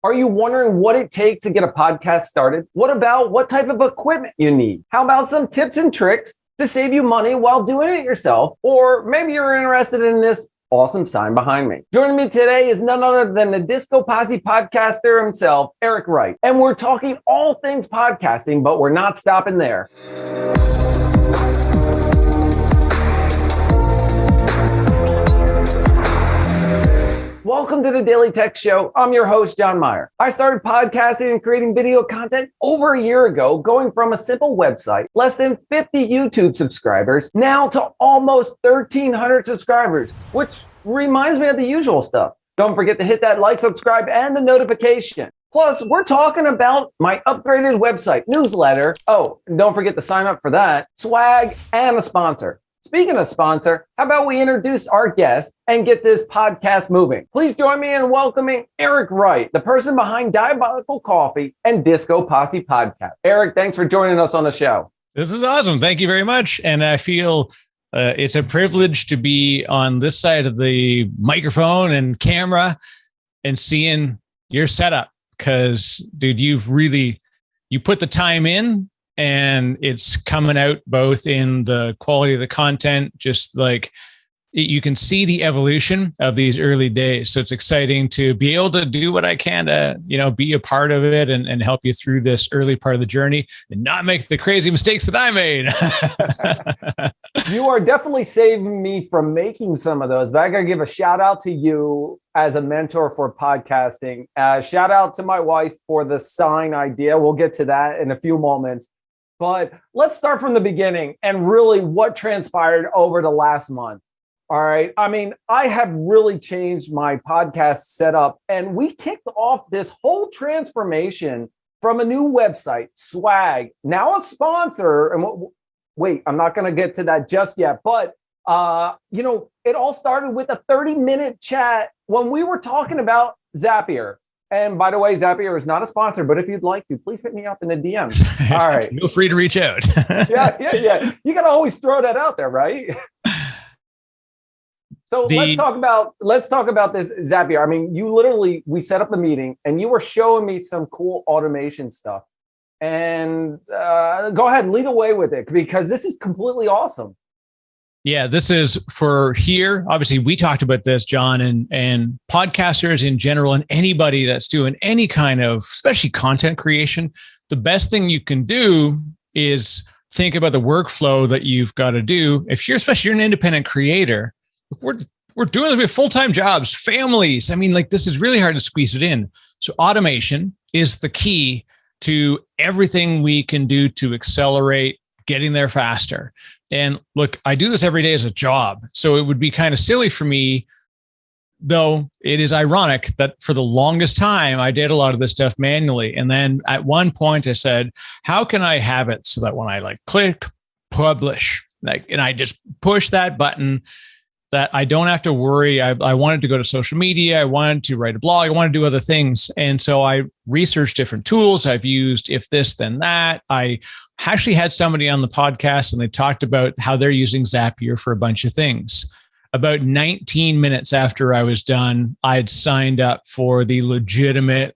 Are you wondering what it takes to get a podcast started? What about what type of equipment you need? How about some tips and tricks to save you money while doing it yourself? Or maybe you're interested in this awesome sign behind me. Joining me today is none other than the DiscoPosse podcaster himself, Eric Wright. And we're talking all things podcasting, but we're not stopping there. Welcome to the Daily Tech Show. I'm your host, John Myer. I started podcasting and creating video content over a year ago, going from a simple website, less than 50 YouTube subscribers, now to almost 1,300 subscribers, which reminds me of the usual stuff. Don't forget to hit that like, subscribe, and the notification. Plus, we're talking about my upgraded website, newsletter. Oh, and don't forget to sign up for that, swag, and a sponsor. Speaking of sponsor, how about we introduce our guest and get this podcast moving? Please join me in welcoming Eric Wright, the person behind Diabolical Coffee and DiscoPosse podcast. Eric, thanks for joining us on the show. This is awesome. Thank you very much. And I feel it's a privilege to be on this side of the microphone and camera and seeing your setup. Because, dude, you put the time in. And it's coming out both in the quality of the content, just like you can see the evolution of these early days. So it's exciting to be able to do what I can to, be a part of it and help you through this early part of the journey and not make the crazy mistakes that I made. You are definitely saving me from making some of those, but I got to give a shout out to you as a mentor for podcasting. Shout out to my wife for the sign idea. We'll get to that in a few moments. But let's start from the beginning and really what transpired over the last month. All right. I mean, I have really changed my podcast setup, and we kicked off this whole transformation from a new website, Swag, now a sponsor. And wait, I'm not going to get to that just yet. But, it all started with a 30-minute chat when we were talking about Zapier. And by the way, Zapier is not a sponsor, but if you'd like to, please hit me up in the DMs. All right. Feel free to reach out. Yeah. You got to always throw that out there, right? So let's talk about this Zapier. I mean, we set up the meeting and you were showing me some cool automation stuff. And go ahead, lead away with it because this is completely awesome. Yeah, this is for here. Obviously, we talked about this, John, and podcasters in general, and anybody that's doing any kind of, especially content creation. The best thing you can do is think about the workflow that you've got to do. If you're, especially you're an independent creator, we're doing this with full-time jobs, families. I mean, this is really hard to squeeze it in. So automation is the key to everything we can do to accelerate getting there faster. And look, I do this every day as a job. So it would be kind of silly for me, though it is ironic that for the longest time, I did a lot of this stuff manually. And then at one point I said, how can I have it so that when I click publish, and I just push that button, that I don't have to worry. I wanted to go to social media. I wanted to write a blog. I wanted to do other things. And so I researched different tools. I've used if this, then that. I actually had somebody on the podcast and they talked about how they're using Zapier for a bunch of things. About 19 minutes after I was done, I had signed up for the legitimate,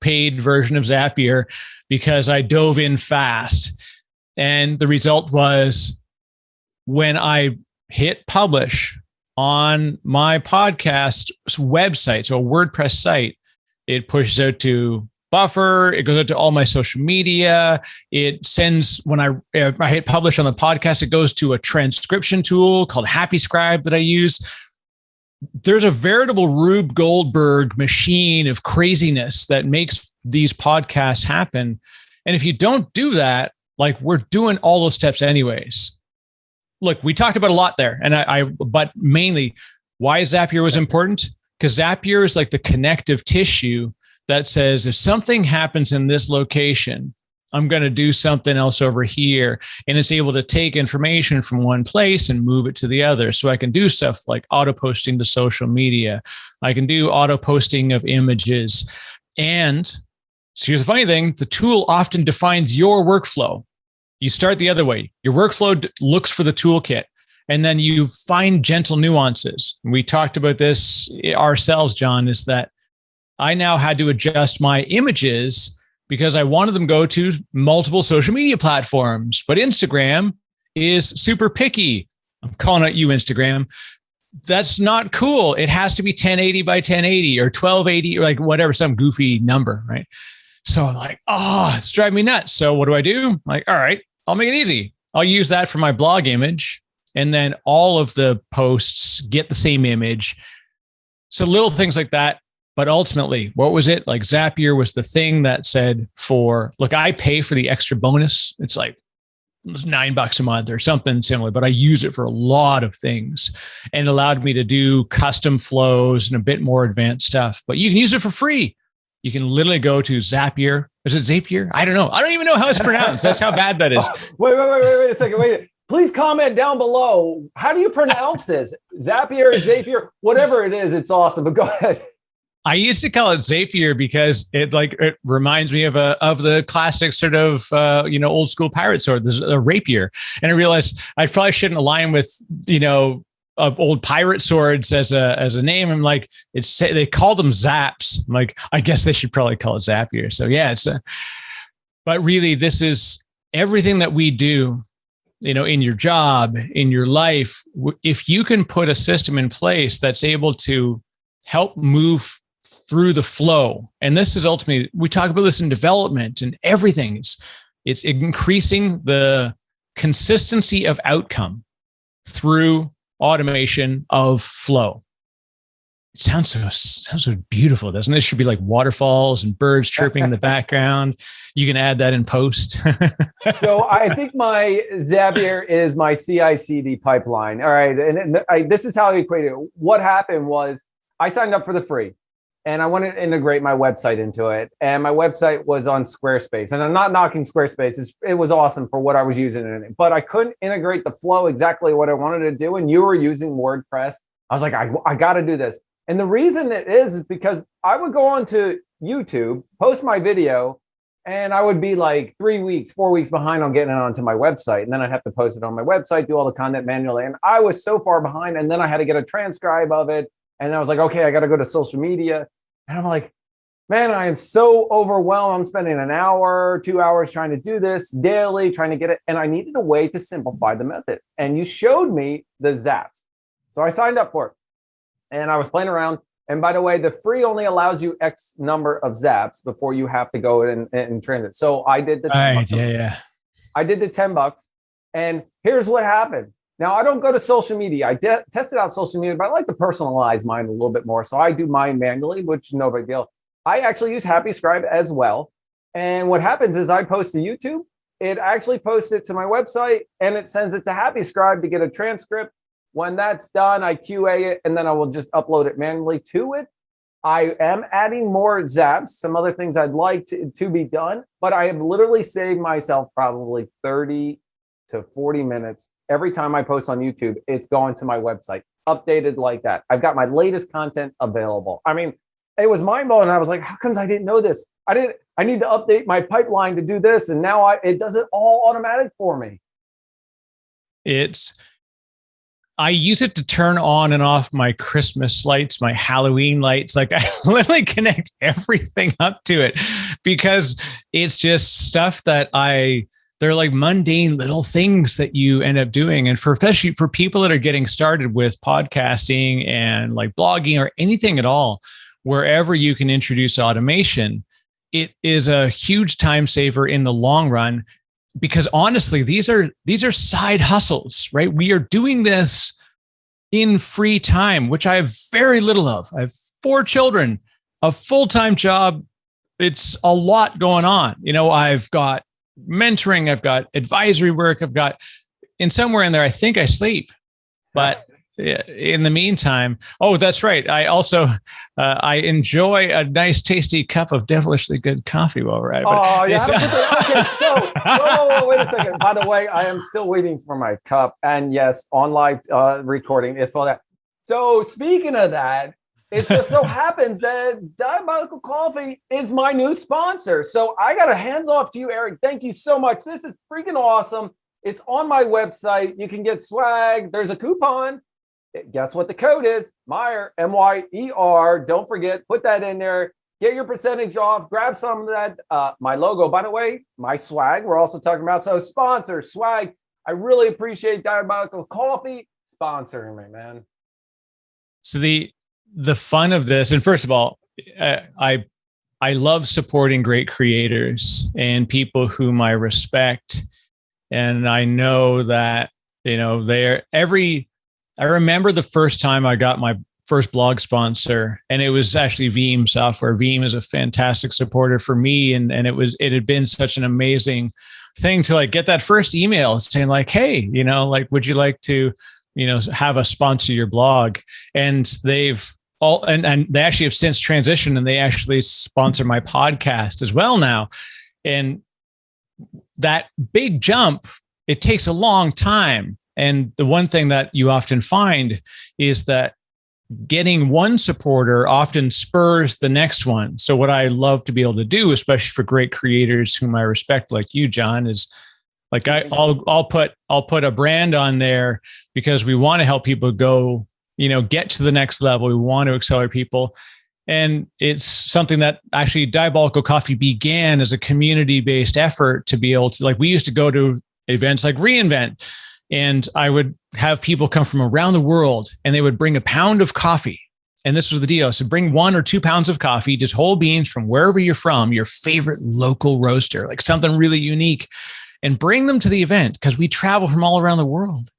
paid version of Zapier because I dove in fast. And the result was when I hit publish on my podcast website, so a WordPress site, it pushes out to Buffer, it goes out to all my social media. It sends, when I hit publish on the podcast, it goes to a transcription tool called HappyScribe that I use. There's a veritable Rube Goldberg machine of craziness that makes these podcasts happen. And if you don't do that, we're doing all those steps anyways. Look, we talked about a lot there, but mainly why Zapier was important, because Zapier is like the connective tissue that says if something happens in this location, I'm going to do something else over here. And it's able to take information from one place and move it to the other. So I can do stuff like auto posting to social media. I can do auto posting of images. And so here's the funny thing, the tool often defines your workflow. You start the other way. Your workflow looks for the toolkit, and then you find gentle nuances. We talked about this ourselves, John, is that I now had to adjust my images because I wanted them to go to multiple social media platforms. But Instagram is super picky. I'm calling out you, Instagram. That's not cool. It has to be 1080 by 1080 or 1280 or like whatever, some goofy number, right? So I'm like, oh, it's driving me nuts. So what do? I'm like, all right, I'll make it easy. I'll use that for my blog image. And then all of the posts get the same image. So little things like that. But ultimately, what was it? Like Zapier was the thing that said look, I pay for the extra bonus. It's like $9 a month or something similar, but I use it for a lot of things and allowed me to do custom flows and a bit more advanced stuff. But you can use it for free. You can literally go to Zapier. Is it Zapier? I don't know. I don't even know how it's pronounced. That's how bad that is. Wait a second. Wait. Please comment down below. How do you pronounce this? Zapier, Zapier, whatever it is, it's awesome. But go ahead. I used to call it Zapier because it reminds me of the classic sort of old school pirate sword, a rapier. And I realized I probably shouldn't align with old pirate swords as a name. I'm like, they call them Zaps. I'm like, I guess they should probably call it Zapier. So yeah, but really this is everything that we do, in your job, in your life. If you can put a system in place that's able to help move through the flow. And this is ultimately, we talk about this in development and everything. It's increasing the consistency of outcome through automation of flow. It sounds so beautiful, doesn't it? It should be like waterfalls and birds chirping in the background. You can add that in post. So I think my Zapier is my CI/CD pipeline. All right. And this is how I equate it. What happened was I signed up for the free and I wanted to integrate my website into it. And my website was on Squarespace. And I'm not knocking Squarespace. It was awesome for what I was using in it. But I couldn't integrate the flow exactly what I wanted to do. And you were using WordPress. I was like, I got to do this. And the reason it is because I would go onto YouTube, post my video, and I would be like 3 weeks, 4 weeks behind on getting it onto my website. And then I'd have to post it on my website, do all the content manually. And I was so far behind. And then I had to get a transcribe of it. And I was like, okay, I got to go to social media. And I'm like, man, I am so overwhelmed. I'm spending an hour, 2 hours trying to do this daily, trying to get it. And I needed a way to simplify the method. And you showed me the Zaps. So I signed up for it. And I was playing around. And by the way, the free only allows you X number of Zaps before you have to go and transit. So I did the $10. I did the $10. And here's what happened. Now, I don't go to social media. I tested out social media, but I like to personalize mine a little bit more. So I do mine manually, which no big deal. I actually use HappyScribe as well. And what happens is I post to YouTube. It actually posts it to my website and it sends it to HappyScribe to get a transcript. When that's done, I QA it, and then I will just upload it manually to it. I am adding more Zaps, some other things I'd like to be done, but I have literally saved myself probably 30 to 40 minutes. Every time I post on YouTube, it's going to my website, updated like that. I've got my latest content available. I mean, it was mind-blowing. I was like, how comes I didn't know this? I need to update my pipeline to do this, and now it does it all automatic for me. I use it to turn on and off my Christmas lights, my Halloween lights. Like I literally connect everything up to it because it's just stuff that they're like mundane little things that you end up doing. And especially for people that are getting started with podcasting and like blogging or anything at all, wherever you can introduce automation, it is a huge time saver in the long run. Because honestly, these are side hustles, right? We are doing this in free time, which I have very little of. I have 4 children, a full-time job. It's a lot going on. I've got mentoring, I've got advisory work, I've got, and somewhere in there, I think I sleep. But in the meantime, oh, that's right. I also, I enjoy a nice, tasty cup of devilishly good coffee while we're at it. Oh, yeah. Okay, so, whoa, wait a second. By the way, I am still waiting for my cup. And yes, on live recording, it's for that. So speaking of that, it just so happens that Diabolical Coffee is my new sponsor. So I got a hands off to you, Eric. Thank you so much. This is freaking awesome. It's on my website. You can get swag. There's a coupon. Guess what the code is? Myer, M-Y-E-R. Don't forget, put that in there. get your percentage off. Grab some of that. My logo, by the way, my swag. We're also talking about sponsor swag. I really appreciate Diabolical Coffee sponsoring me, man. So the fun of this, and first of all, I love supporting great creators and people whom I respect, and I know that I remember the first time I got my first blog sponsor, and it was actually Veeam Software. Veeam is a fantastic supporter for me, and it had been such an amazing thing to like get that first email saying like, hey, would you like to have us sponsor your blog? And they've and they actually have since transitioned, and they actually sponsor my podcast as well now. And that big jump, it takes a long time. And the one thing that you often find is that getting one supporter often spurs the next one. So what I love to be able to do, especially for great creators whom I respect, like you, John, is like I'll put a brand on there because we want to help people go, get to the next level. We want to accelerate people. And it's something that actually Diabolical Coffee began as a community-based effort to be able to, like, we used to go to events like reInvent, and I would have people come from around the world, and they would bring a pound of coffee. And this was the deal. So bring 1 or 2 pounds of coffee, just whole beans from wherever you're from, your favorite local roaster, like something really unique, and bring them to the event because we travel from all around the world.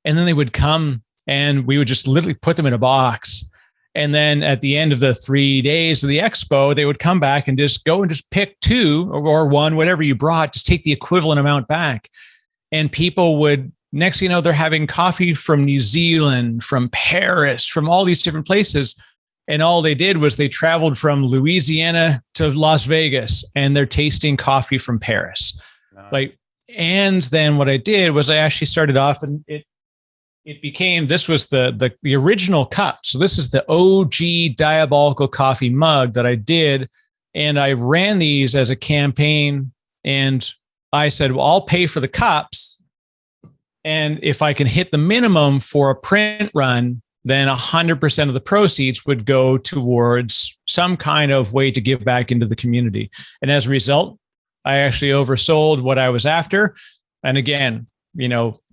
And then they would come, and we would just literally put them in a box. And then at the end of the 3 days of the expo, they would come back and just go and just pick 2 or 1, whatever you brought, just take the equivalent amount back. And people would, next thing you know, they're having coffee from New Zealand, from Paris, from all these different places. And all they did was they traveled from Louisiana to Las Vegas, and they're tasting coffee from Paris. Nice. And then what I did was I actually started off, and it became, this was the original cup. So this is the OG Diabolical Coffee mug that I did. And I ran these as a campaign, and I said, well, I'll pay for the cups. And if I can hit the minimum for a print run, then 100% of the proceeds would go towards some kind of way to give back into the community. And as a result, I actually oversold what I was after. And again,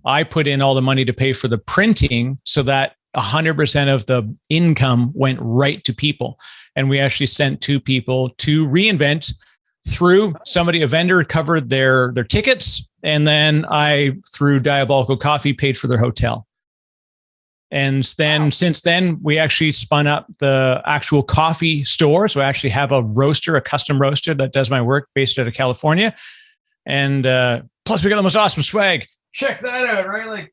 I put in all the money to pay for the printing so that 100% of the income went right to people. And we actually sent 2 people to reInvent through somebody, a vendor covered their tickets. And then I, through Diabolical Coffee, paid for their hotel. And then Since then, we actually spun up the actual coffee store. So I actually have a roaster, a custom roaster that does my work based out of California. And plus we got the most awesome swag. Check that out, right?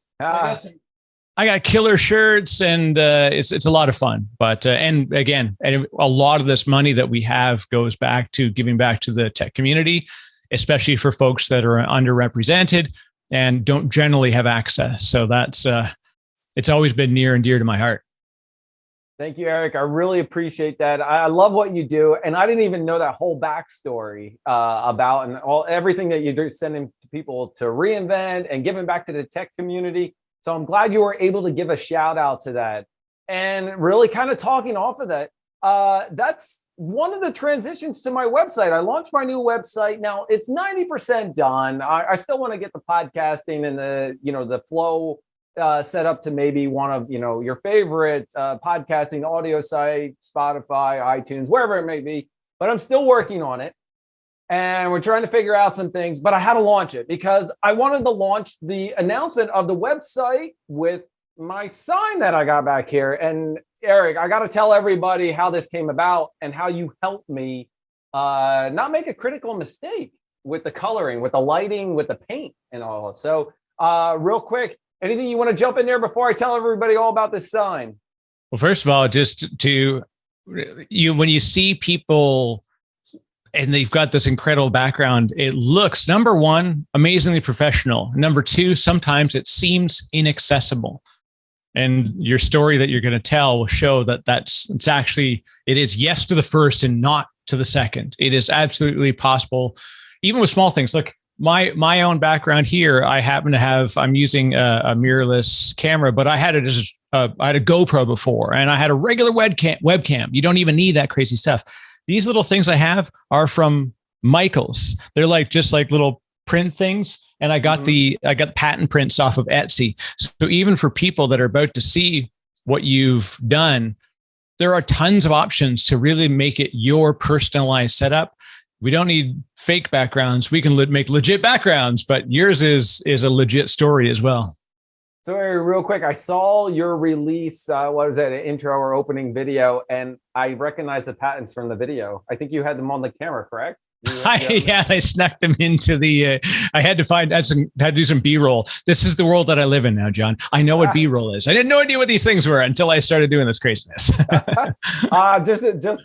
I got killer shirts, and it's a lot of fun. But and again, a lot of this money that we have goes back to giving back to the tech community, especially for folks that are underrepresented and don't generally have access. So that's it's always been near and dear to my heart. Thank you, Eric. I really appreciate that. I love what you do. And I didn't even know that whole backstory about everything that you're sending to people to reInvent and giving back to the tech community. So I'm glad you were able to give a shout out to that. And really kind of talking off of that, that's one of the transitions to my website. I launched my new website. Now it's 90% done. I still want to get the podcasting and the flow set up to maybe one of your favorite podcasting audio site, Spotify, iTunes, wherever it may be. But I'm still working on it, and we're trying to figure out some things. But I had to launch it because I wanted to launch the announcement of the website with my sign that I got back here. And Eric, I got to tell everybody how this came about and how you helped me not make a critical mistake with the coloring, with the lighting, with the paint, and all. So real quick. Anything you want to jump in there before I tell everybody all about this sign? Well, first of all, just to when you see people and they've got this incredible background, it looks, number one, amazingly professional. Number two, sometimes it seems inaccessible. And your story that you're going to tell will show that it is yes to the first and not to the second. It is absolutely possible, even with small things. Look, my own background here, I'm using a mirrorless camera, but I had a GoPro before, and I had a regular webcam. You don't even need that crazy stuff. these little things I have are from Michael's. They're like just like little print things. And I got I got patent prints off of Etsy. So even for people that are about to see what you've done, there are tons of options to really make it your personalized setup. We don't need fake backgrounds. We can make legit backgrounds, but yours is a legit story as well. So real quick, I saw your release, what was that, an intro or opening video, and I recognized the patents from the video. I think you had them on the camera, correct? Yeah, I snuck them into the, I had to do some B-roll. This is the world that I live in now, John. I know what B-roll is. I had no idea what these things were until I started doing this craziness. Just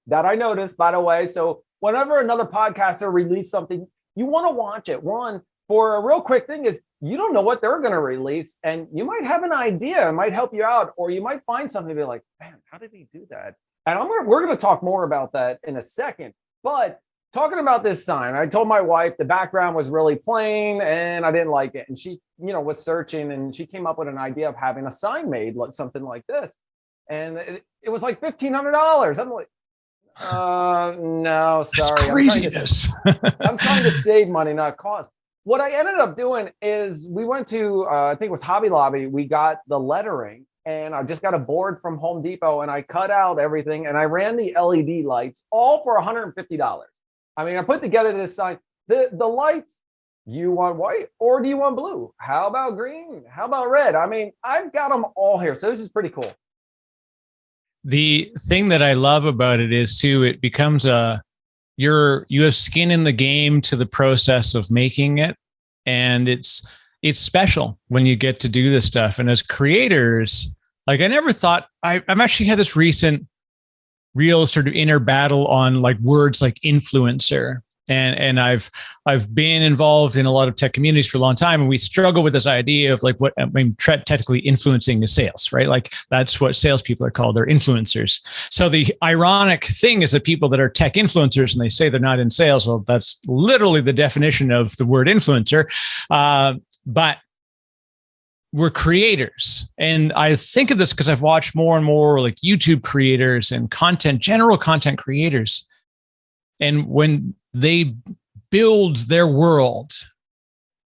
that I noticed, by the way. So whenever another podcaster releases something, you want to watch it. One, for a real quick thing is you don't know what they're going to release, and you might have an idea. It might help you out, or you might find something and be like, man, how did he do that? And we're going to talk more about that in a second. But talking about this sign, I told my wife the background was really plain and I didn't like it. And she, was searching, and she came up with an idea of having a sign made, like something like this. And it was like $1,500. I'm like, no, sorry. Craziness. I'm trying to save money, not cost. What I ended up doing is we went to, I think it was Hobby Lobby. We got the lettering, and I just got a board from Home Depot, and I cut out everything, and I ran the LED lights all for $150. I mean, I put together this sign. The lights, you want white or do you want blue? How about green? How about red? I mean, I've got them all here. So this is pretty cool. The thing that I love about it is too, it becomes you have skin in the game to the process of making it. And it's special when you get to do this stuff. And as creators, like I never thought, I've actually had this recent real sort of inner battle on like words like influencer. And I've been involved in a lot of tech communities for a long time, and we struggle with this idea of like what I mean, technically influencing is sales, right? Like that's what salespeople are called. They're influencers. So the ironic thing is that people that are tech influencers and they say they're not in sales, well, that's literally the definition of the word influencer. But we're creators. And I think of this because I've watched more and more like YouTube creators and general content creators. And when they build their world,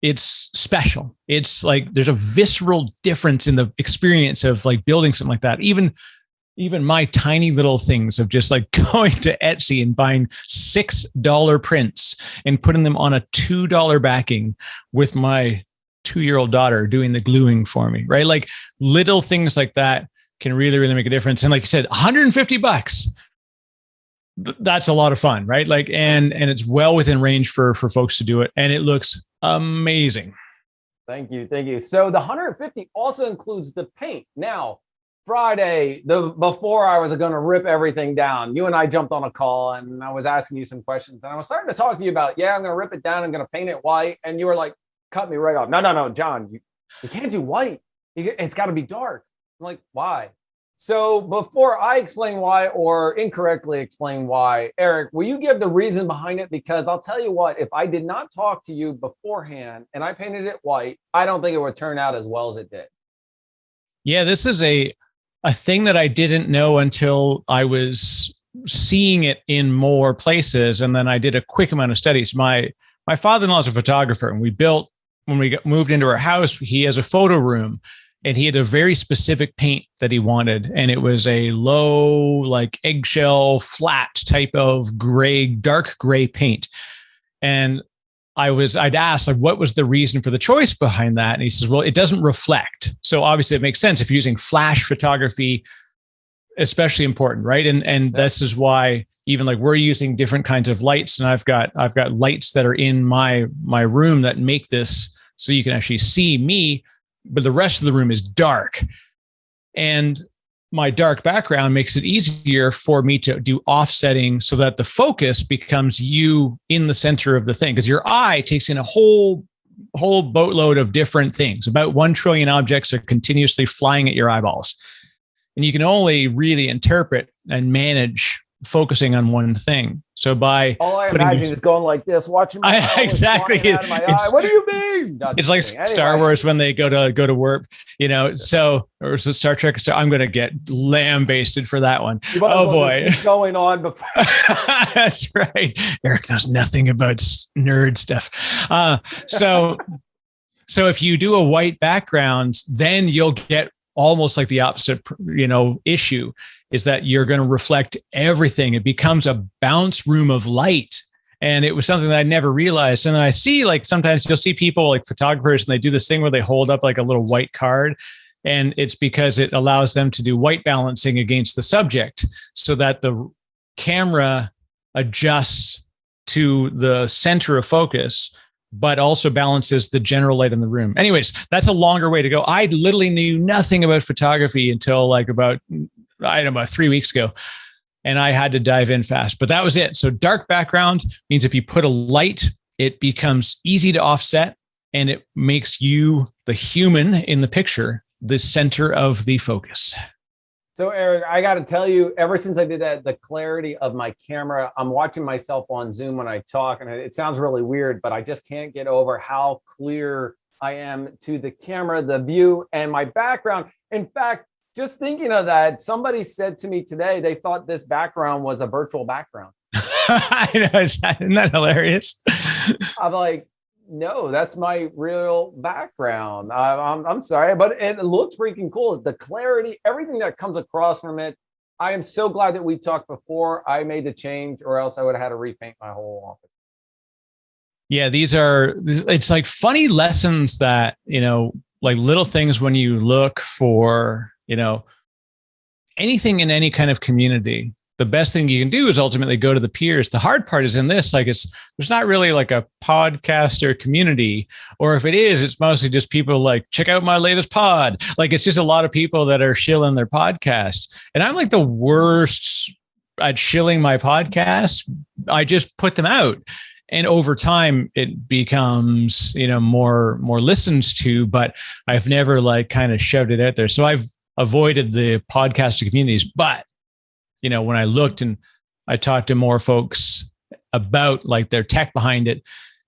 it's special. It's like there's a visceral difference in the experience of like building something like that. Even my tiny little things of just like going to Etsy and buying $6 prints and putting them on a $2 backing with my 2-year-old daughter doing the gluing for me, right? Like little things like that can really, really make a difference. And like you said, $150. That's a lot of fun, right? Like, and it's well within range for folks to do it. And it looks amazing. Thank you. So the 150 also includes the paint. Now, Friday, before I was going to rip everything down, you and I jumped on a call and I was asking you some questions, and I was starting to talk to you about, I'm going to rip it down. I'm going to paint it white. And you were like, cut me right off. No, John, you can't do white. It's got to be dark. I'm like, why? So before I explain why or incorrectly explain why, Eric, will you give the reason behind it? Because I'll tell you what, if I did not talk to you beforehand and I painted it white, I don't think it would turn out as well as it did. Yeah, this is a thing that I didn't know until I was seeing it in more places. And then I did a quick amount of studies. My father-in-law is a photographer, and when we moved into our house, he has a photo room. And he had a very specific paint that he wanted. And it was a low, like eggshell, flat type of gray, dark gray paint. And I'd asked, like, what was the reason for the choice behind that? And he says, well, it doesn't reflect. So obviously it makes sense if you're using flash photography, especially important, right? And this is why even like we're using different kinds of lights. And I've got lights that are in my room that make this so you can actually see me, but the rest of the room is dark. And my dark background makes it easier for me to do offsetting so that the focus becomes you in the center of the thing. Because your eye takes in a whole boatload of different things. About 1 trillion objects are continuously flying at your eyeballs. And you can only really interpret and manage focusing on one thing. So by all I imagine is going like this, watching my eye exactly. out of my eye. What do you mean? It's like Star Wars when they go to warp, So or is it Star Trek? I'm going to get lambasted for that one. Oh boy, going on before. That's right. Eric knows nothing about nerd stuff. So if you do a white background, then you'll get almost like the opposite, issue is that you're going to reflect everything. It becomes a bounce room of light. And it was something that I never realized. And then I see, like, sometimes you'll see people like photographers and they do this thing where they hold up like a little white card. And it's because it allows them to do white balancing against the subject so that the camera adjusts to the center of focus, but also balances the general light in the room. Anyways, that's a longer way to go. I literally knew nothing about photography until like about 3 weeks ago. And I had to dive in fast, but that was it. So dark background means if you put a light, it becomes easy to offset and it makes you, the human in the picture, the center of the focus. So Eric, I got to tell you, ever since I did that, the clarity of my camera, I'm watching myself on Zoom when I talk, and it sounds really weird, but I just can't get over how clear I am to the camera, the view, and my background. In fact, just thinking of that, somebody said to me today, they thought this background was a virtual background. I know, isn't that hilarious? I'm like, no, that's my real background. I'm sorry, but it looks freaking cool. The clarity, everything that comes across from it. I am so glad that we talked before I made the change, or else I would have had to repaint my whole office. Yeah, it's like funny lessons that, like little things when you look for, anything in any kind of community. The best thing you can do is ultimately go to the peers. The hard part is in this, like there's not really like a podcaster community, or if it is, it's mostly just people like, check out my latest pod. Like it's just a lot of people that are shilling their podcast. And I'm like the worst at shilling my podcast. I just put them out. And over time it becomes, more listened to, but I've never like kind of shoved it out there. So I've avoided the podcasting communities, but when I looked and I talked to more folks about like their tech behind it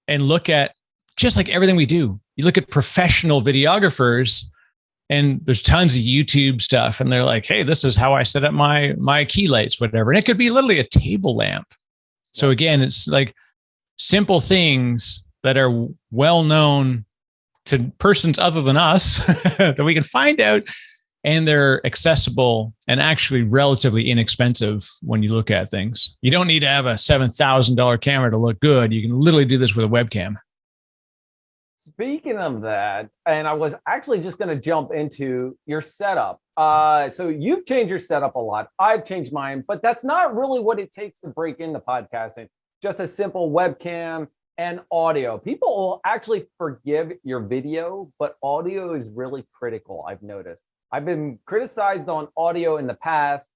and look at just like everything we do, you look at professional videographers and there's tons of YouTube stuff. And they're like, hey, this is how I set up my key lights, whatever. And it could be literally a table lamp. So again, it's like simple things that are well known to persons other than us that we can find out. And they're accessible and actually relatively inexpensive when you look at things. You don't need to have a $7,000 camera to look good. You can literally do this with a webcam. Speaking of that, and I was actually just going to jump into your setup. So you've changed your setup a lot. I've changed mine, but that's not really what it takes to break into podcasting. Just a simple webcam and audio. People will actually forgive your video, but audio is really critical, I've noticed. I've been criticized on audio in the past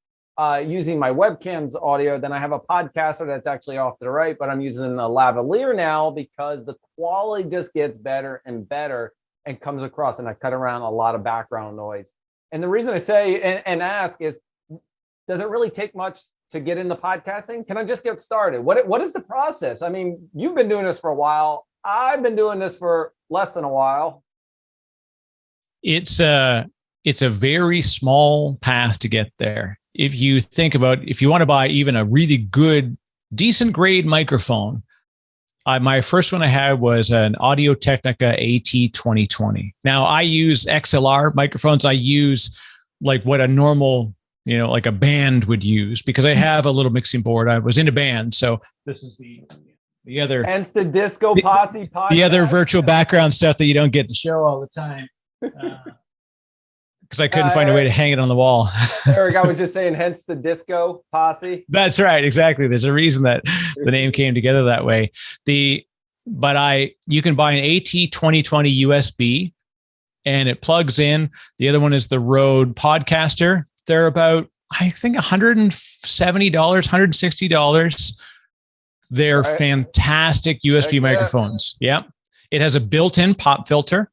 using my webcam's audio. Then I have a podcaster that's actually off to the right, but I'm using a lavalier now because the quality just gets better and better and comes across, and I cut around a lot of background noise. And the reason I say and ask is, does it really take much to get into podcasting? Can I just get started? What is the process? I mean, you've been doing this for a while. I've been doing this for less than a while. It's a very small path to get there. If you think about, if you want to buy even a really good, decent grade microphone, my first one I had was an Audio-Technica AT2020. Now I use XLR microphones. I use like what a normal, like a band would use because I have a little mixing board. I was in a band. So this is the other. Hence the DiscoPosse podcast. The other virtual background stuff that you don't get to show all the time. Because I couldn't find a way to hang it on the wall. Eric, I was just saying, hence the DiscoPosse. That's right, exactly. There's a reason that the name came together that way. You can buy an AT2020 USB, and it plugs in. The other one is the Rode Podcaster. They're about, I think, $170, $160. They're fantastic USB microphones. Yep. It has a built-in pop filter.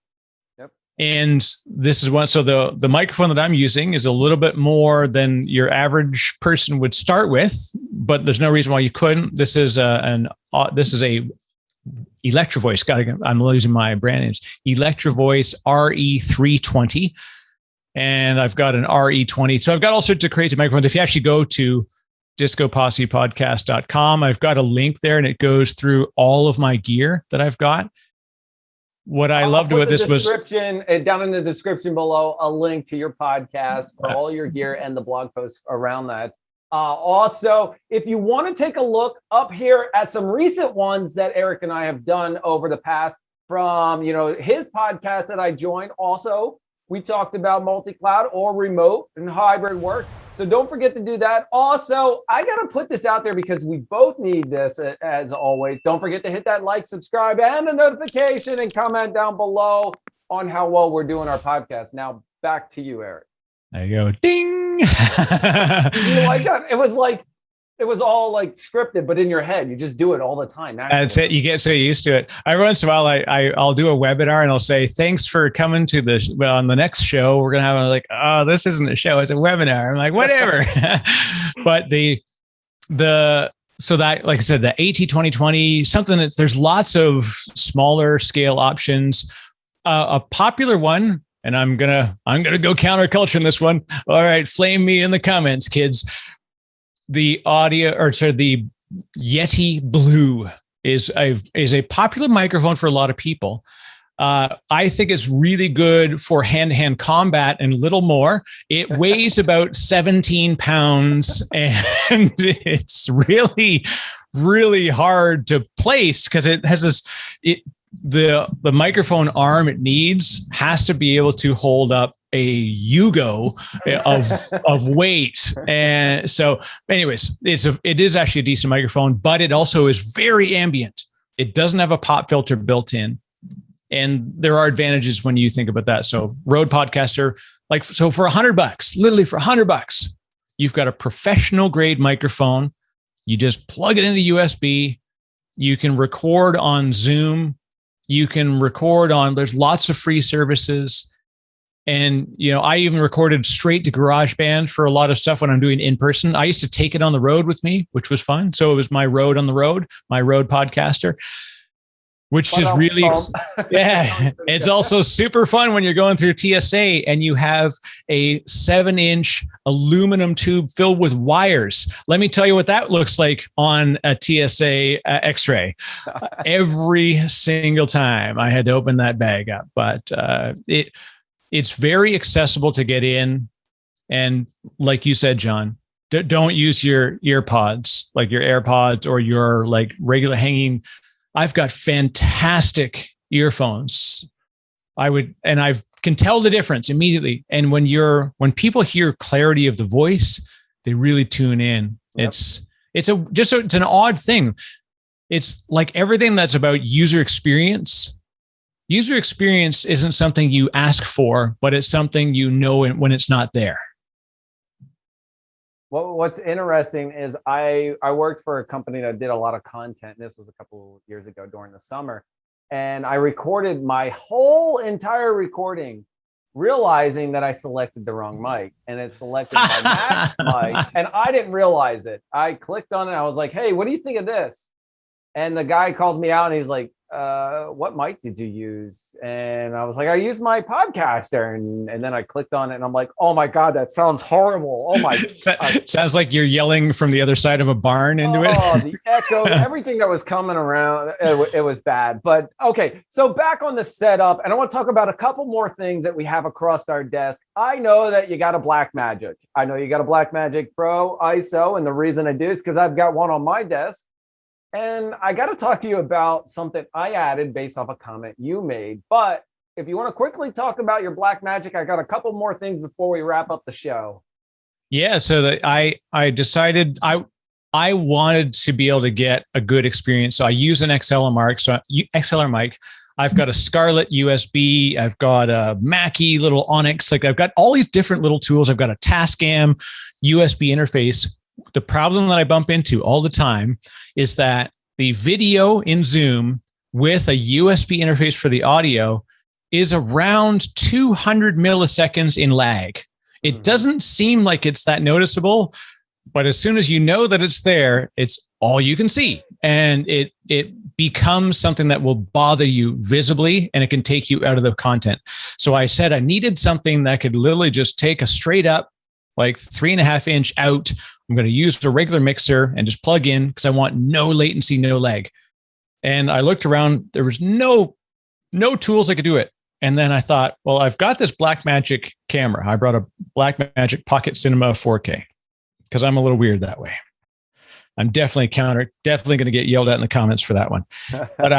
And this is one. So the microphone that I'm using is a little bit more than your average person would start with, but there's no reason why you couldn't. This is a Electrovoice. I'm losing my brand names. Electrovoice RE320. And I've got an RE20. So I've got all sorts of crazy microphones. If you actually go to DiscoPossePodcast.com, I've got a link there and it goes through all of my gear that I've got. What I loved about this was down in the description below, a link to your podcast for all your gear and the blog posts around that. Also, if you want to take a look up here at some recent ones that Eric and I have done over the past from, his podcast that I joined. Also, we talked about multi-cloud or remote and hybrid work. So don't forget to do that. Also, I got to put this out there because we both need this as always. Don't forget to hit that like, subscribe, and the notification and comment down below on how well we're doing our podcast. Now back to you, Eric. There you go. Ding. You like that? It was all like scripted, but in your head, you just do it all the time. That's it. You get so used to it. Every once in a while, I'll do a webinar and I'll say, thanks for coming to on the next show, we're going to have like, oh, this isn't a show. It's a webinar. I'm like, whatever. But so that, like I said, the AT2020, something that there's lots of smaller scale options. A popular one, and I'm gonna go counterculture in this one. All right, flame me in the comments, kids. The the Yeti Blue is a popular microphone for a lot of people. I think it's really good for hand-to-hand combat and little more. It weighs about 17 pounds and it's really, really hard to place because it has the microphone arm it needs has to be able to hold up a Yugo of weight. And so anyways, it is actually a decent microphone, but it also is very ambient. It doesn't have a pop filter built in. And there are advantages when you think about that. So Rode Podcaster, so for $100, literally for $100, you've got a professional grade microphone. You just plug it into USB. You can record on Zoom. You can record there's lots of free services. And, I even recorded straight to GarageBand for a lot of stuff when I'm doing in person. I used to take it on the road with me, which was fun. So it was my Rode on the road, my Rode Podcaster, which is really, yeah. It's also super fun when you're going through TSA and you have a 7-inch aluminum tube filled with wires. Let me tell you what that looks like on a TSA X-ray. Every single time I had to open that bag up, but it's very accessible to get in. And like you said, John, don't use your earpods, like your AirPods or your like regular hanging. I've got fantastic earphones. I can tell the difference immediately. And when people hear clarity of the voice, they really tune in. Yep. It's an odd thing. It's like everything that's about user experience. User experience isn't something you ask for, but it's something when it's not there. Well, what's interesting is I worked for a company that did a lot of content. This was a couple of years ago during the summer. And I recorded my whole entire recording, realizing that I selected the wrong mic. And it selected my Mac mic. And I didn't realize it. I clicked on it. I was like, hey, what do you think of this? And the guy called me out and he's like, what mic did you use? And I was like, I used my podcaster. And then I clicked on it and I'm like, oh my God, that sounds horrible. Oh my God. Sounds like you're yelling from the other side of a barn into it. Oh, the echo, everything that was coming around, it was bad. But okay, so back on the setup, and I want to talk about a couple more things that we have across our desk. I know that you got a Blackmagic. I know you got a Blackmagic Pro ISO. And the reason I do is because I've got one on my desk. And I got to talk to you about something I added based off a comment you made. But if you want to quickly talk about your Blackmagic, I got a couple more things before we wrap up the show. Yeah, so that I decided I wanted to be able to get a good experience. So I use an XLR mic. I've got a Scarlett USB. I've got a Mackie little Onyx. Like I've got all these different little tools. I've got a Tascam USB interface. The problem that I bump into all the time is that the video in Zoom with a USB interface for the audio is around 200 milliseconds in lag. It doesn't seem like it's that noticeable, but as soon as you know that it's there, it's all you can see. And it becomes something that will bother you visibly, and it can take you out of the content. So I said I needed something that could literally just take a straight up, like 3.5 inch out. I'm going to use a regular mixer and just plug in because I want no latency, no lag. And I looked around, there was no tools that could do it. And then I thought, well, I've got this Blackmagic camera. I brought a Blackmagic Pocket Cinema 4K because I'm a little weird that way. I'm definitely going to get yelled at in the comments for that one. But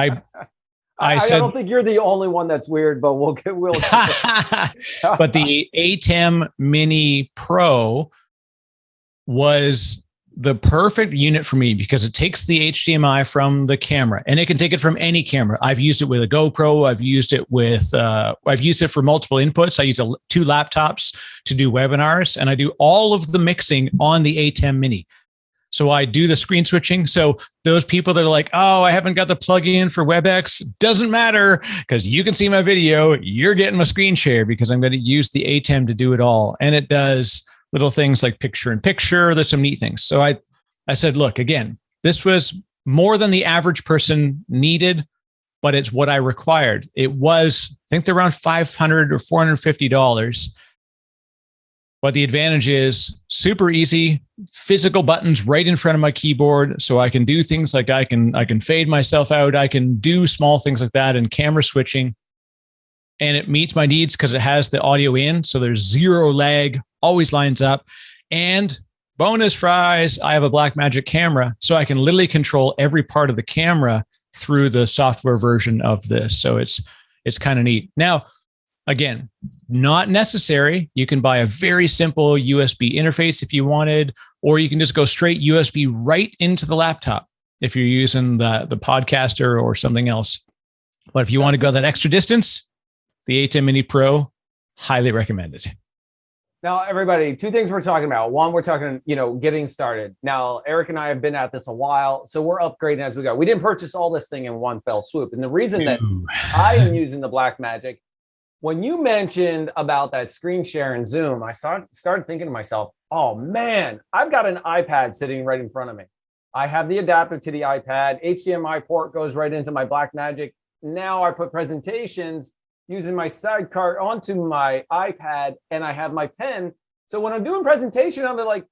I said, don't think you're the only one that's weird, but we'll but the ATEM Mini Pro was the perfect unit for me because it takes the HDMI from the camera, and it can take it from any camera. I've used it with a GoPro. I've used it for multiple inputs. I use 2 laptops to do webinars, and I do all of the mixing on the ATEM Mini. So I do the screen switching. So those people that are like, oh, I haven't got the plug-in for WebEx, doesn't matter because you can see my video. You're getting my screen share because I'm going to use the ATEM to do it all. And it does little things like picture-in-picture. There's some neat things. So I said, look, again, this was more than the average person needed, but it's what I required. It was, I think they're around $500 or $450. But the advantage is super easy, physical buttons right in front of my keyboard. So I can do things like I can fade myself out. I can do small things like that and camera switching. And it meets my needs because it has the audio in. So there's zero lag, always lines up. And bonus fries, I have a Blackmagic camera. So I can literally control every part of the camera through the software version of this. So it's kind of neat. Now, again, not necessary. You can buy a very simple USB interface if you wanted, or you can just go straight USB right into the laptop if you're using the podcaster or something else. But if you want to go that extra distance, the ATEM Mini Pro, highly recommended. Now, everybody, 2 things we're talking about. One, we're talking, getting started. Now, Eric and I have been at this a while, so we're upgrading as we go. We didn't purchase all this thing in one fell swoop. And the reason that I am using the Blackmagic, when you mentioned about that screen share in Zoom, I started thinking to myself, oh man, I've got an iPad sitting right in front of me. I have the adapter to the iPad. HDMI port goes right into my Blackmagic. Now I put presentations using my sidecar onto my iPad, and I have my pen. So when I'm doing presentation, I'm like,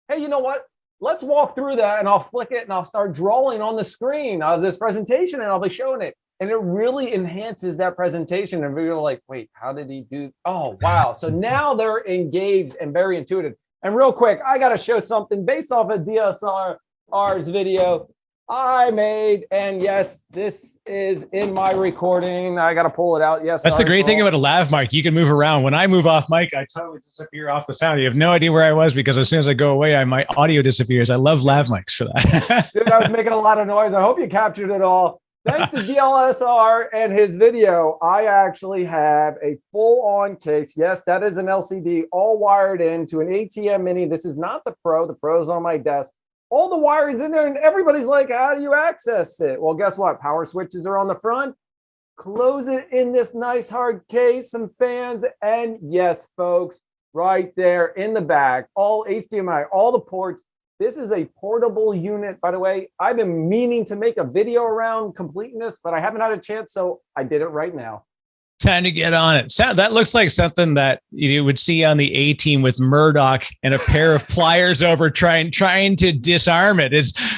hey, you know what? Let's walk through that, and I'll flick it and I'll start drawing on the screen of this presentation, and I'll be showing it. And it really enhances that presentation. And we're like, wait, how did he do? Oh, wow. So now they're engaged and very intuitive. And real quick, I got to show something based off of DSLR's video I made. And yes, this is in my recording. I got to pull it out. Yes. That's the great thing about a lav mic. You can move around. When I move off mic, I totally disappear off the sound. You have no idea where I was because as soon as I go away, my audio disappears. I love lav mics for that. Dude, I was making a lot of noise. I hope you captured it all. Thanks to DLSR and his video, I actually have a full-on case. Yes, that is an LCD, all wired into an ATEM Mini. This is not the Pro. The Pro's on my desk. All the wiring's in there, and everybody's like, how do you access it? Well, guess what? Power switches are on the front. Close it in this nice hard case, some fans, and yes, folks, right there in the back, all HDMI, all the ports. This is a portable unit. By the way, I've been meaning to make a video around completing this, but I haven't had a chance, so I did it right now. Time to get on it. So that looks like something that you would see on the A-Team with Murdoch and a pair of pliers over trying to disarm it.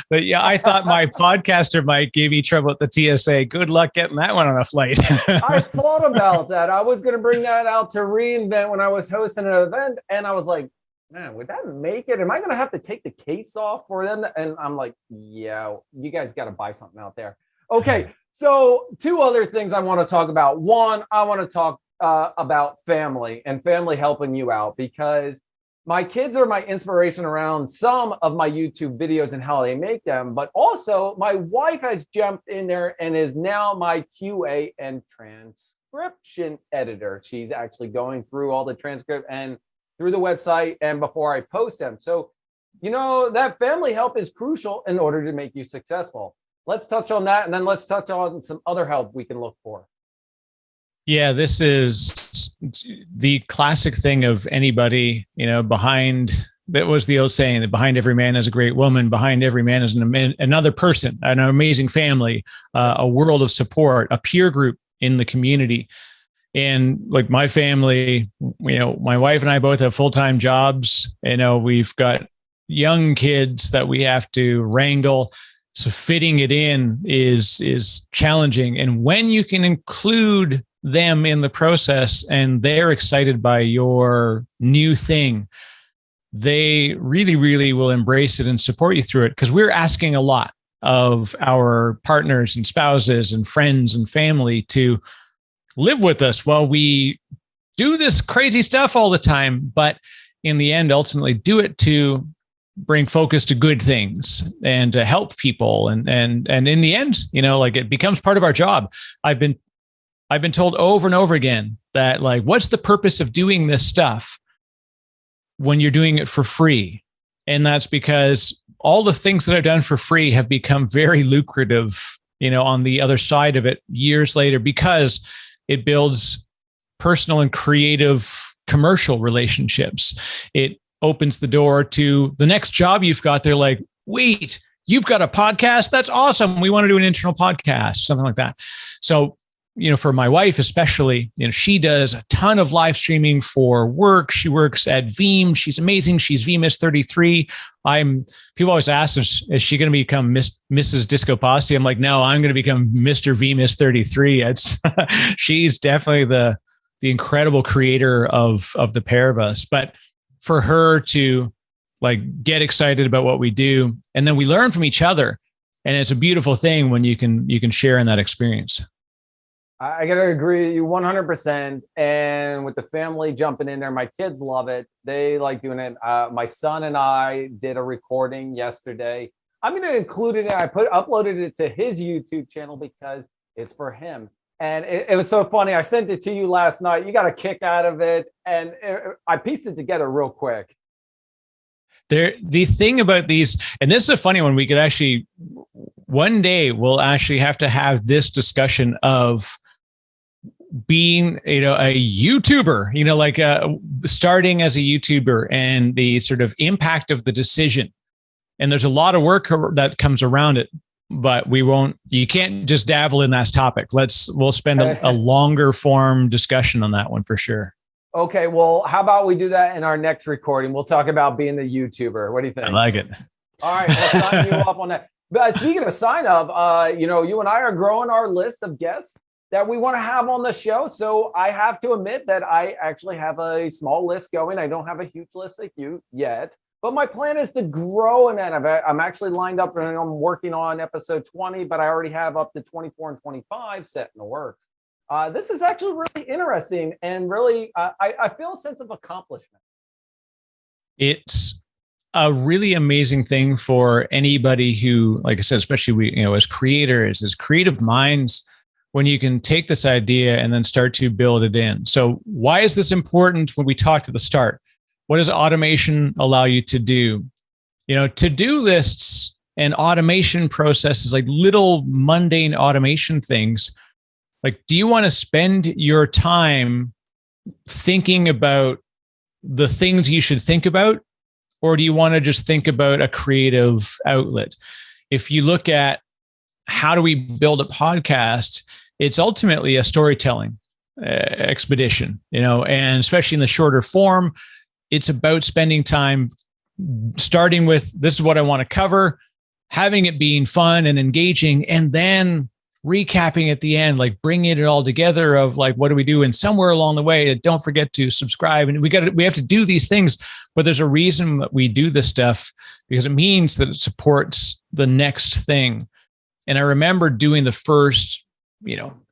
But yeah, I thought my podcaster mic gave me trouble at the TSA. Good luck getting that one on a flight. I thought about that. I was going to bring that out to reInvent when I was hosting an event, and I was like, man, would that make it? Am I going to have to take the case off for them? And I'm like, yeah, you guys got to buy something out there. Okay, so 2 other things I want to talk about. One, I want to talk about family and family helping you out, because my kids are my inspiration around some of my YouTube videos and how they make them. But also, my wife has jumped in there and is now my QA and transcription editor. She's actually going through all the transcript and through the website and before I post them. So, that family help is crucial in order to make you successful. Let's touch on that, and then let's touch on some other help we can look for. Yeah, this is the classic thing of anybody, behind, that was the old saying that behind every man is a great woman, behind every man is another person, an amazing family, a world of support, a peer group in the community. And like my family, my wife and I both have full-time jobs. We've got young kids that we have to wrangle. So fitting it in is challenging. And when you can include them in the process and they're excited by your new thing, they really, really will embrace it and support you through it. Because we're asking a lot of our partners and spouses and friends and family to live with us while we do this crazy stuff all the time. But in the end, ultimately do it to bring focus to good things and to help people. And in the end, it becomes part of our job. I've been told over and over again that, like, what's the purpose of doing this stuff when you're doing it for free? And that's because all the things that I've done for free have become very lucrative, on the other side of it years later, because it builds personal and creative commercial relationships. It opens the door to the next job you've got. They're like, wait, you've got a podcast? That's awesome. We want to do an internal podcast, something like that. So, for my wife, especially, she does a ton of live streaming for work. She works at Veeam. She's amazing. She's VMIS 33. People always ask, is she going to become Mrs. DiscoPosse? I'm like, no, I'm going to become Mr. VMIS 33. She's definitely the incredible creator of the pair of us. But for her to get excited about what we do, and then we learn from each other, and it's a beautiful thing when you can share in that experience. I got to agree with you 100%. And with the family jumping in there, my kids love it. They like doing it. My son and I did a recording yesterday. I'm going to include it. I uploaded it to his YouTube channel because it's for him. And it was so funny. I sent it to you last night. You got a kick out of it. And I pieced it together real quick. The thing about these, and this is a funny one, we could actually, one day we'll actually have to have this discussion of being, a YouTuber, starting as a YouTuber and the sort of impact of the decision. And there's a lot of work that comes around it, but you can't just dabble in that topic. We'll spend a longer form discussion on that one for sure. Okay. Well, how about we do that in our next recording? We'll talk about being a YouTuber. What do you think? I like it. All right. I'll sign you up on that. But speaking of sign up, you and I are growing our list of guests that we want to have on the show. So I have to admit that I actually have a small list going. I don't have a huge list like you yet, but my plan is to grow in that. I'm actually lined up and I'm working on episode 20, but I already have up to 24 and 25 set in the works. This is actually really interesting and really, I feel a sense of accomplishment. It's a really amazing thing for anybody who, like I said, especially we, as creators, as creative minds, when you can take this idea and then start to build it in. So why is this important? When we talked at the start, what does automation allow you to do? To-do lists and automation processes, like little mundane automation things. Like, do you want to spend your time thinking about the things you should think about? Or do you want to just think about a creative outlet? If you look at how do we build a podcast, it's ultimately a storytelling expedition, and especially in the shorter form, it's about spending time starting with, this is what I want to cover, having it being fun and engaging, and then recapping at the end, like bringing it all together of like, what do we do? And somewhere along the way, don't forget to subscribe. And we have to do these things, but there's a reason that we do this stuff, because it means that it supports the next thing. And I remember doing the first,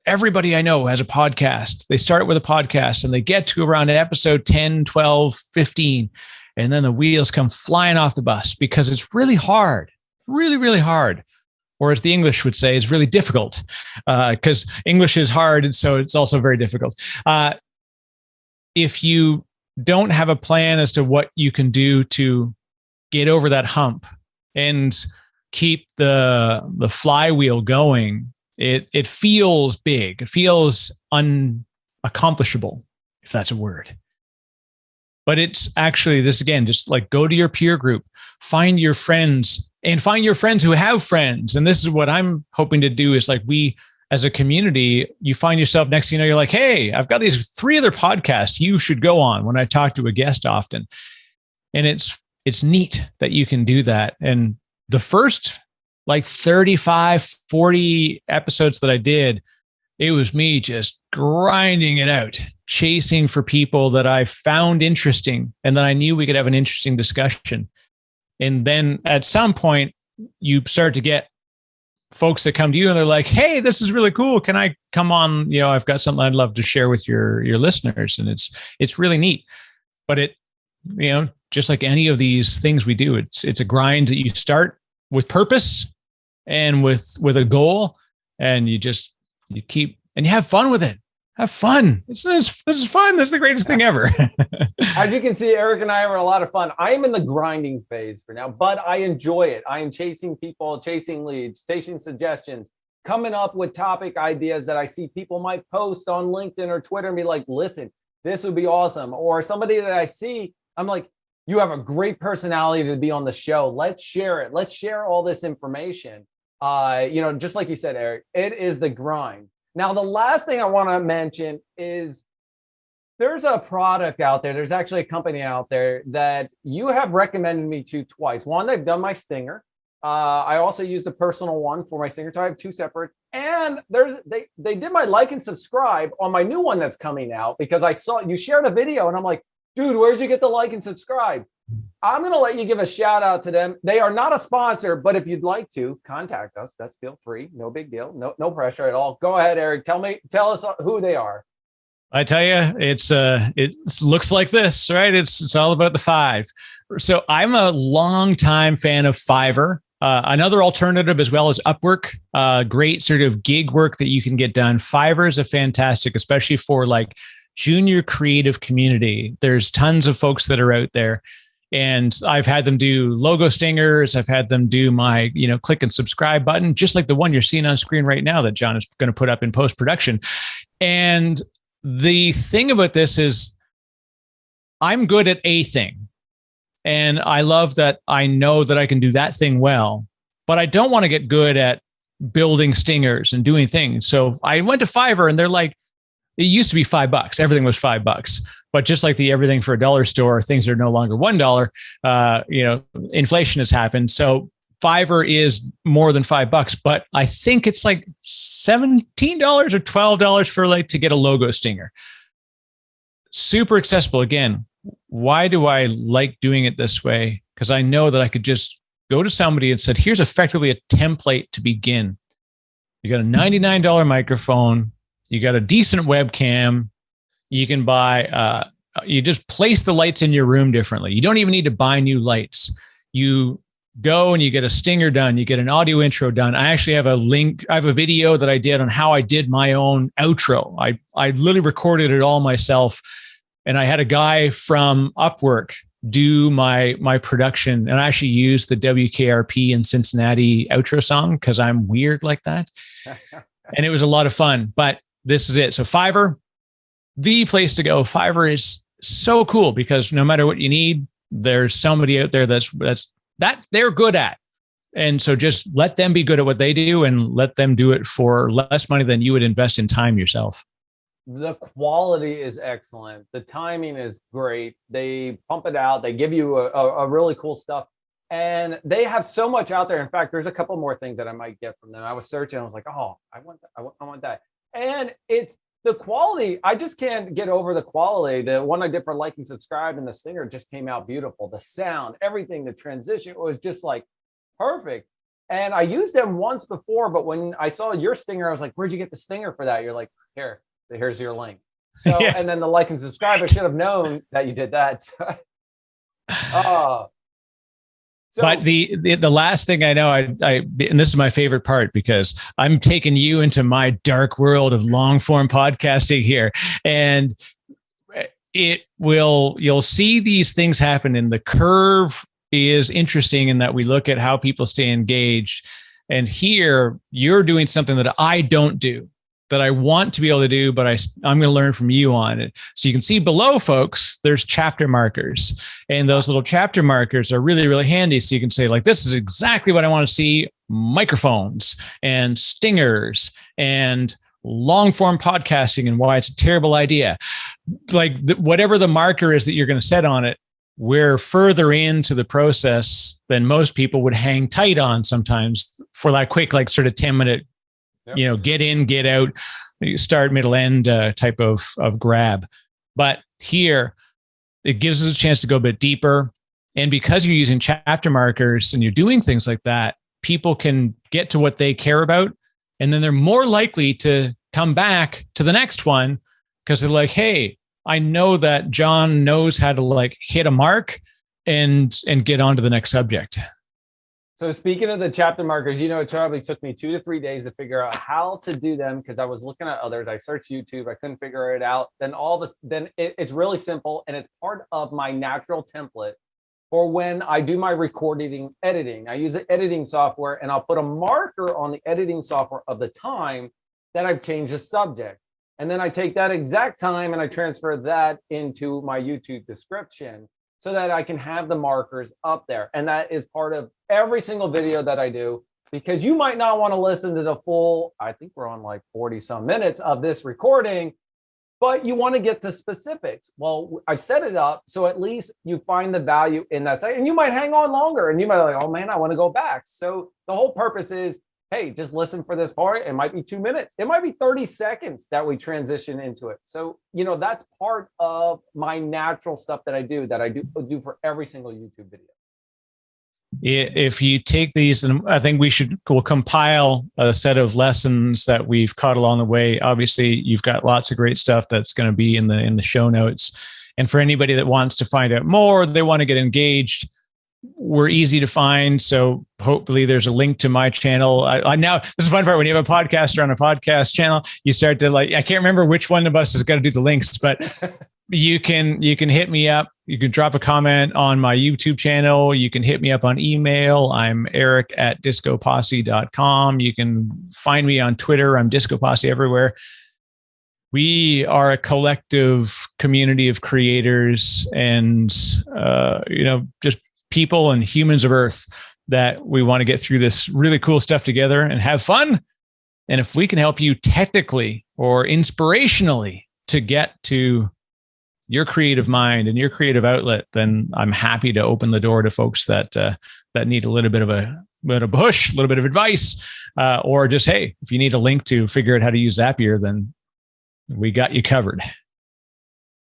everybody I know has a podcast. They start with a podcast and they get to around episode 10, 12, 15. And then the wheels come flying off the bus because it's really hard, really, really hard. Or as the English would say, it's really difficult, because English is hard. And so it's also very difficult. If you don't have a plan as to what you can do to get over that hump and keep the flywheel going, it feels big. It feels accomplishable, if that's a word. But it's actually this again, just like go to your peer group, find your friends and find your friends who have friends. And this is what I'm hoping to do is like we, as a community, you find yourself next thing you know, you're like, hey, I've got these 3 other podcasts you should go on when I talk to a guest often. And it's neat that you can do that. And the first like 35, 40 episodes that I did, it was me just grinding it out, chasing for people that I found interesting and that I knew we could have an interesting discussion. And then at some point you start to get folks that come to you and they're like, hey, this is really cool. Can I come on? You know, I've got something I'd love to share with your listeners. And it's really neat. But it, you know, just like any of these things we do, it's a grind that you start with purpose and with a goal, and you keep, and you have fun with it. Have fun. This is fun. This is the greatest thing ever. As you can see, Eric and I are having a lot of fun. I am in the grinding phase for now, but I enjoy it. I am chasing people, chasing leads, chasing suggestions, coming up with topic ideas that I see people might post on LinkedIn or Twitter and be like, listen, this would be awesome. Or somebody that I see, I'm like, you have a great personality to be on the show. Let's share it. Let's share all this information. You know, just like you said, Eric, it is the grind. Now, the last thing I want to mention is there's a product out there. There's actually a company out there that you have recommended me to twice. One, they've done my stinger. I also used a personal one for my stinger. So I have 2 separate. And they did my like and subscribe on my new one that's coming out because I saw you shared a video and I'm like, dude, where'd you get the like and subscribe? I'm going to let you give a shout out to them. They are not a sponsor, but if you'd like to contact us, that's feel free. No big deal. No pressure at all. Go ahead, Eric. Tell us who they are. I tell you, it looks like this, right? It's all about the 5. So I'm a longtime fan of Fiverr, another alternative as well as Upwork, great sort of gig work that you can get done. Fiverr is a fantastic, especially for like junior creative community. There's tons of folks that are out there. And I've had them do logo stingers. I've had them do my, click and subscribe button, just like the one you're seeing on screen right now that John is going to put up in post-production. And the thing about this is I'm good at a thing. And I love that I know that I can do that thing well, but I don't want to get good at building stingers and doing things. So I went to Fiverr and they're like, it used to be $5. Everything was $5. But just like the everything for $1 store, things are no longer $1. Inflation has happened. So Fiverr is more than $5, but I think it's like $17 or $12 for like to get a logo stinger. Super accessible. Again, why do I like doing it this way? Because I know that I could just go to somebody and said, here's effectively a template to begin. You got a $99 microphone. You got a decent webcam. You can buy, you just place the lights in your room differently. You don't even need to buy new lights. You go and you get a stinger done. You get an audio intro done. I actually have a link. I have a video that I did on how I did my own outro. I literally recorded it all myself. And I had a guy from Upwork do my production. And I actually used the WKRP in Cincinnati outro song because I'm weird like that. And it was a lot of fun. But this is it. So Fiverr, the place to go. Fiverr is so cool because no matter what you need, there's somebody out there that they're good at. And so just let them be good at what they do and let them do it for less money than you would invest in time yourself. The quality is excellent. The timing is great. They pump it out. They give you a really cool stuff. And they have so much out there. In fact, there's a couple more things that I might get from them. I was searching. I was like, oh, I want that. I want that. And it's the quality. I just can't get over the quality. The one I did for like and subscribe and the stinger just came out beautiful. The sound, everything, the transition was just like perfect. And I used them once before, but when I saw your stinger, I was like, where'd you get the stinger for that? You're like, here's your link. So, yeah. And then the like and subscribe, I should have known that you did that. But the last thing I know, I and this is my favorite part because I'm taking you into my dark world of long form podcasting here, and you'll see these things happen, and the curve is interesting in that we look at how people stay engaged. And here you're doing something that I don't do. that I want to be able to do, but I'm going to learn from you on it. So you can see below, folks, there's chapter markers, and those little chapter markers are really, really handy. So you can say, like, this is exactly what I want to see: microphones and stingers and long form podcasting and why it's a terrible idea. Like whatever the marker is that you're going to set on it, we're further into the process than most people would hang tight on sometimes for that quick, like sort of 10-minute, get in, get out, start, middle, end type of grab. But here, it gives us a chance to go a bit deeper. And because you're using chapter markers and you're doing things like that, people can get to what they care about. And then they're more likely to come back to the next one because they're like, hey, I know that John knows how to like hit a mark and get on to the next subject. So speaking of the chapter markers, it probably took me 2 to 3 days to figure out how to do them because I was looking at others. I searched YouTube. I couldn't figure it out. Then it's really simple, and it's part of my natural template for when I do my recording editing. I use an editing software, and I'll put a marker on the editing software of the time that I've changed the subject. And then I take that exact time and I transfer that into my YouTube description so that I can have the markers up there. And that is part of every single video that I do, because you might not want to listen to the full, I think we're on like 40 some minutes of this recording, but you want to get to specifics. Well, I set it up so at least you find the value in that site, and you might hang on longer and you might be like, oh man, I want to go back. So the whole purpose is, hey, just listen for this part. It might be 2 minutes. It might be 30 seconds that we transition into it. So, that's part of my natural stuff that I do for every single YouTube video. If you take these, and I think we'll compile a set of lessons that we've caught along the way. Obviously, you've got lots of great stuff that's going to be in the show notes. And for anybody that wants to find out more, they want to get engaged, we're easy to find. So hopefully there's a link to my channel. I now, this is the fun part. When you have a podcaster on a podcast channel, you start to I can't remember which one of us has got to do the links, but you can hit me up. You can drop a comment on my YouTube channel. You can hit me up on email. I'm Eric at DiscoPosse.com. You can find me on Twitter. I'm DiscoPosse everywhere. We are a collective community of creators and, just people and humans of Earth that we want to get through this really cool stuff together and have fun. And if we can help you technically or inspirationally to get to your creative mind and your creative outlet, then I'm happy to open the door to folks that need a little bit of a push, a little bit of advice, or just, hey, if you need a link to figure out how to use Zapier, then we got you covered.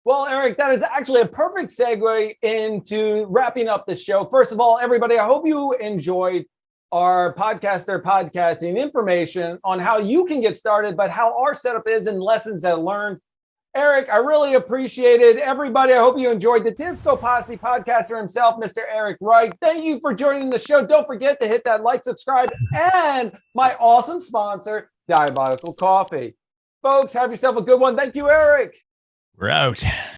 Well, Eric, that is actually a perfect segue into wrapping up the show. First of all, everybody, I hope you enjoyed our podcasting information on how you can get started, but how our setup is and lessons that I learned. Eric, I really appreciate it. Everybody, I hope you enjoyed the DiscoPosse podcaster himself, Mr. Eric Wright. Thank you for joining the show. Don't forget to hit that like, subscribe, and my awesome sponsor, Diabolical Coffee. Folks, have yourself a good one. Thank you, Eric. We're out.